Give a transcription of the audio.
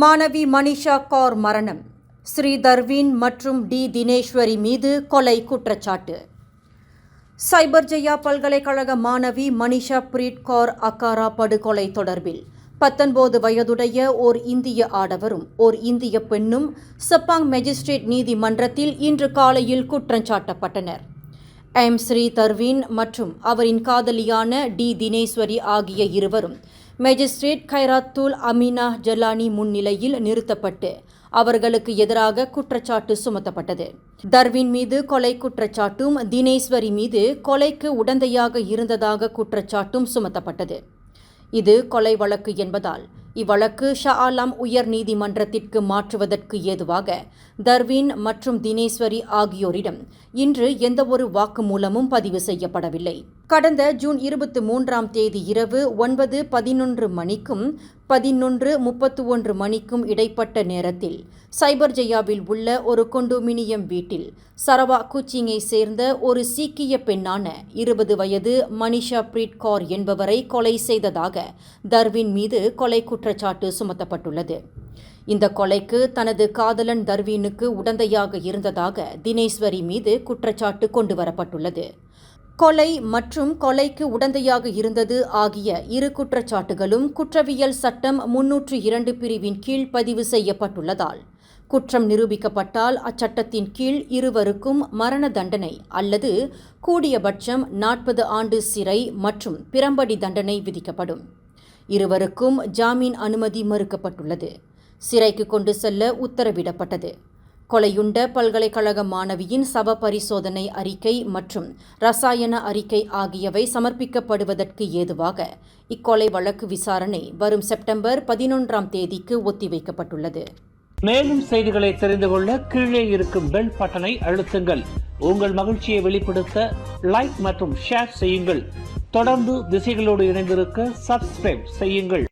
மாணவி மனிஷா கௌர் மரணம். ஸ்ரீ தர்வீன் மற்றும் டி தினேஸ்வரி மீது கொலை குற்றச்சாட்டு. சைபர் ஜெயா பல்கலைக்கழக மாணவி மனிஷா பிரீத் கௌர் அக்காரா படுகொலை தொடர்பில் 19 வயதுடைய ஓர் இந்திய ஆடவரும் ஓர் இந்திய பெண்ணும் செப்பாங் மேஜிஸ்ட்ரேட் நீதிமன்றத்தில் இன்று காலையில் குற்றஞ்சாட்டப்பட்டனர். ஸ்ரீ தர்வீன் மற்றும் அவரின் காதலியான டி தினேஸ்வரி ஆகிய இருவரும் மேஜிஸ்ட்ரேட் கைராத்துல் அமீனா ஜலானி முன்னிலையில் நிறுத்தப்பட்டு அவர்களுக்கு எதிராக குற்றச்சாட்டு சுமத்தப்பட்டது. தர்வீன் மீது கொலை குற்றச்சாட்டும் தினேஸ்வரி மீது கொலைக்கு உடந்தையாக இருந்ததாக குற்றச்சாட்டும் சுமத்தப்பட்டது. இது கொலை வழக்கு என்பதால் இவ்வழக்கு ஷா ஆலம் உயர் நீதிமன்றத்திற்கு மாற்றுவதற்கு ஏதுவாக தர்வீன் மற்றும் தினேஸ்வரி ஆகியோரிடம் இன்று எந்தவொரு வாக்குமூலமும் பதிவு செய்யப்படவில்லை. கடந்த ஜூன் 23ஆம் தேதி இரவு 9:11 மணிக்கும் 11:31 மணிக்கும் இடைப்பட்ட நேரத்தில் சைபர் ஜெயாவில் உள்ள ஒரு கொண்டோமினியம் வீட்டில் சரவா குச்சிங்கை சேர்ந்த ஒரு சீக்கிய பெண்ணான 20 வயது மனிஷா பிரீத் கௌர் என்பவரை கொலை செய்ததாக தர்வீன் மீது கொலை குற்றச்சாட்டு சுமத்தப்பட்டுள்ளது. இந்த கொலைக்கு தனது காதலன் தர்வீனுக்கு உடந்தையாக இருந்ததாக தினேஸ்வரி மீது குற்றச்சாட்டு கொண்டுவரப்பட்டுள்ளது. கொலை மற்றும் கொலைக்கு உடந்தையாக இருந்தது ஆகிய இரு குற்றச்சாட்டுகளும் குற்றவியல் சட்டம் 302 பிரிவின் கீழ் பதிவு செய்யப்பட்டுள்ளதால் குற்றம் நிரூபிக்கப்பட்டால் அச்சட்டத்தின் கீழ் இருவருக்கும் மரண தண்டனை அல்லது கூடியபட்சம் 40 ஆண்டு சிறை மற்றும் பிரம்படி தண்டனை விதிக்கப்படும். இருவருக்கும் ஜாமீன் அனுமதி மறுக்கப்பட்டுள்ளது. சிறைக்கு கொண்டு செல்ல உத்தரவிடப்பட்டது. கொலையுண்ட பல்கலைக்கழக மாணவியின் சவ பரிசோதனை அறிக்கை மற்றும் ரசாயன அறிக்கை ஆகியவை சமர்ப்பிக்கப்படுவதற்கு ஏதுவாக இக்கொலை வழக்கு விசாரணை வரும் செப்டம்பர் 11ஆம் தேதிக்கு ஒத்திவைக்கப்பட்டுள்ளது. மேலும் செய்திகளை தெரிந்து கொள்ள கீழே இருக்கும் பெல் பட்டனை அழுத்துங்கள். உங்கள் மகிழ்ச்சியை வெளிப்படுத்த லைக் மற்றும் ஷேர் செய்யுங்கள். தொடர்ந்து திசைகளோடு இணைந்திருக்க சப்ஸ்கிரைப் செய்யுங்கள்.